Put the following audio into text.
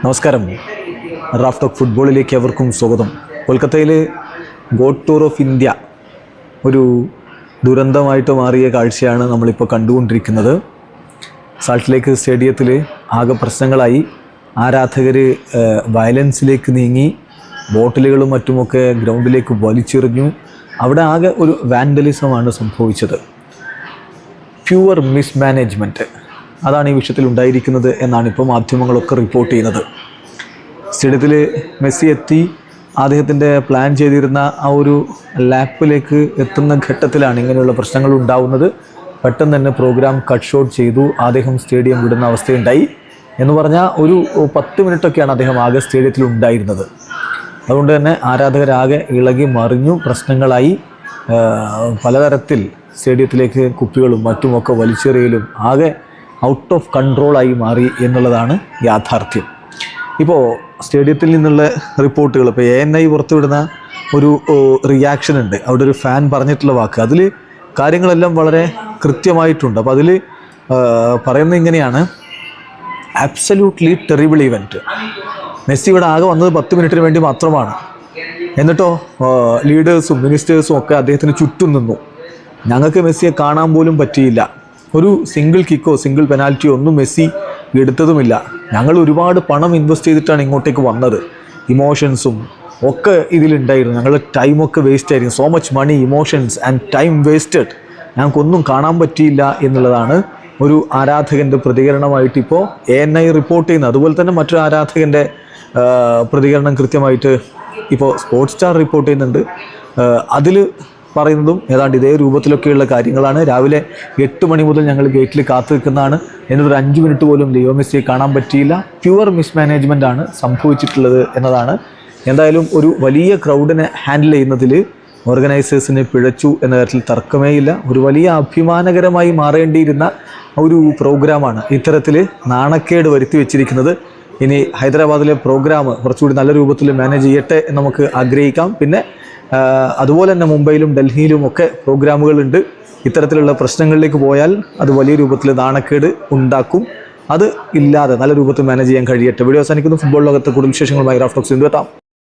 നമസ്കാരം. Raf talk ഫുട്ബോളിലേക്ക് അവർക്കും സ്വാഗതം. കൊൽക്കത്തയിലെ ഗോഡ് ടൂർ ഓഫ് ഇന്ത്യ ഒരു ദുരന്തമായിട്ട് മാറിയ കാഴ്ചയാണ് നമ്മളിപ്പോൾ കണ്ടുകൊണ്ടിരിക്കുന്നത്. സാൾട്ട് ലേക്ക് സ്റ്റേഡിയത്തിൽ ആകെ പ്രശ്നങ്ങളായി. ആരാധകർ വയലൻസിലേക്ക് നീങ്ങി, ബോട്ടിലുകളും മറ്റുമൊക്കെ ഗ്രൗണ്ടിലേക്ക് വലിച്ചെറിഞ്ഞു. അവിടെ ആകെ ഒരു വാൻഡലിസമാണ് സംഭവിച്ചത്. പ്യുവർ മിസ്മാനേജ്മെൻറ്റ് അതാണ് ഈ വിഷയത്തിൽ ഉണ്ടായിരിക്കുന്നത് എന്നാണ് ഇപ്പോൾ മാധ്യമങ്ങളൊക്കെ റിപ്പോർട്ട് ചെയ്യുന്നത്. സ്റ്റേഡിയത്തിൽ മെസ്സി എത്തി അദ്ദേഹത്തിൻ്റെ പ്ലാൻ ചെയ്തിരുന്ന ആ ഒരു ലാപ്പിലേക്ക് എത്തുന്ന ഘട്ടത്തിലാണ് ഇങ്ങനെയുള്ള പ്രശ്നങ്ങൾ ഉണ്ടാവുന്നത്. പെട്ടെന്ന് തന്നെ പ്രോഗ്രാം കട്ട് ഷോട്ട് ചെയ്തു. അദ്ദേഹം സ്റ്റേഡിയം വിടുന്ന അവസ്ഥയുണ്ടായി. എന്ന് പറഞ്ഞാൽ ഒരു 10 മിനിറ്റൊക്കെയാണ് അദ്ദേഹം ആകെ സ്റ്റേഡിയത്തിൽ ഉണ്ടായിരുന്നത്. അതുകൊണ്ട് തന്നെ ആരാധകരാകെ ഇളകി മറിഞ്ഞു, പ്രശ്നങ്ങളായി. പലതരത്തിൽ സ്റ്റേഡിയത്തിലേക്ക് കുപ്പികളും മറ്റുമൊക്കെ വലിച്ചെറിയലും ആകെ ഔട്ട് ഓഫ് കൺട്രോളായി മാറി എന്നുള്ളതാണ് യാഥാർത്ഥ്യം. ഇപ്പോൾ സ്റ്റേഡിയത്തിൽ നിന്നുള്ള റിപ്പോർട്ടുകൾ, ഇപ്പോൾ ANI പുറത്തുവിടുന്ന ഒരു റിയാക്ഷൻ ഉണ്ട്. അവിടെ ഒരു ഫാൻ പറഞ്ഞിട്ടുള്ള വാക്ക്, അതിൽ കാര്യങ്ങളെല്ലാം വളരെ കൃത്യമായിട്ടുണ്ട്. അപ്പോൾ അതിൽ പറയുന്നത് ഇങ്ങനെയാണ്: ആബ്സല്യൂട്ട്ലി ടെറിബിൾ ഇവൻറ്റ്. മെസ്സി ഇവിടെ ആകെ വന്നത് 10 മിനിറ്റിന് വേണ്ടി മാത്രമാണ്. എന്നിട്ടോ ലീഡേഴ്സും മിനിസ്റ്റേഴ്സും ഒക്കെ അദ്ദേഹത്തിന് ചുറ്റും നിന്നു. ഞങ്ങൾക്ക് മെസ്സിയെ കാണാൻ പോലും പറ്റിയില്ല. ഒരു സിംഗിൾ കിക്കോ സിംഗിൾ പെനാൽറ്റിയോ ഒന്നും മെസ്സി എടുത്തതുമില്ല. ഞങ്ങൾ ഒരുപാട് പണം ഇൻവെസ്റ്റ് ചെയ്തിട്ടാണ് ഇങ്ങോട്ടേക്ക് വന്നത്. ഇമോഷൻസും ഒക്കെ ഇതിലുണ്ടായിരുന്നു. ഞങ്ങളുടെ ടൈമൊക്കെ വേസ്റ്റ് ആയിരുന്നു. So much money, emotions and time wasted. ഞങ്ങൾക്കൊന്നും കാണാൻ പറ്റിയില്ല എന്നുള്ളതാണ് ഒരു ആരാധകൻ്റെ പ്രതികരണമായിട്ട് ഇപ്പോൾ ANI റിപ്പോർട്ട് ചെയ്യുന്നത്. അതുപോലെ തന്നെ മറ്റൊരു ആരാധകൻ്റെ പ്രതികരണം കൃത്യമായിട്ട് ഇപ്പോൾ സ്പോർട്സ് സ്റ്റാർ റിപ്പോർട്ട് ചെയ്യുന്നുണ്ട്. അതിൽ പറയുന്നതും ഏതാണ്ട് ഇതേ രൂപത്തിലൊക്കെയുള്ള കാര്യങ്ങളാണ്. രാവിലെ 8 മണി മുതൽ ഞങ്ങൾ ഗേറ്റിൽ കാത്തു നിൽക്കുന്നതാണ്. എന്നിട്ടൊരു 5 മിനിറ്റ് പോലും ലിയോ മെസ്സിയെ കാണാൻ പറ്റിയില്ല. പ്യുവർ മിസ്മാനേജ്മെൻ്റ് ആണ് സംഭവിച്ചിട്ടുള്ളത് എന്നതാണ്. എന്തായാലും ഒരു വലിയ ക്രൗഡിനെ ഹാൻഡിൽ ചെയ്യുന്നതിൽ ഓർഗനൈസേഴ്സിനെ പിഴച്ചു എന്ന കാര്യത്തിൽ തർക്കമേയില്ല. ഒരു വലിയ അഭിമാനകരമായി മാറേണ്ടിയിരുന്ന ഒരു പ്രോഗ്രാമാണ് ഇത്തരത്തിൽ നാണക്കേട് വരുത്തി വെച്ചിരിക്കുന്നത്. ഇനി ഹൈദരാബാദിലെ പ്രോഗ്രാം കുറച്ചുകൂടി നല്ല രൂപത്തിൽ മാനേജ് ചെയ്യട്ടെ എന്ന് നമുക്ക് ആഗ്രഹിക്കാം. പിന്നെ അതുപോലെ തന്നെ മുംബൈയിലും ഡൽഹിയിലും ഒക്കെ പ്രോഗ്രാമുകളുണ്ട്. ഇത്തരത്തിലുള്ള പ്രശ്നങ്ങളിലേക്ക് പോയാൽ അത് വലിയ രൂപത്തിൽ നാണക്കേട് ഉണ്ടാക്കും. അത് ഇല്ലാതെ നല്ല രൂപത്തിൽ മാനേജ് ചെയ്യാൻ കഴിയട്ടെ. വീഡിയോ അവസാനിക്കുന്നു. ഫുട്ബോൾ ലോകത്തെ കൂടുതൽ വിശേഷങ്ങളുമായി റാഫ് ടോക്സ് എത്താം.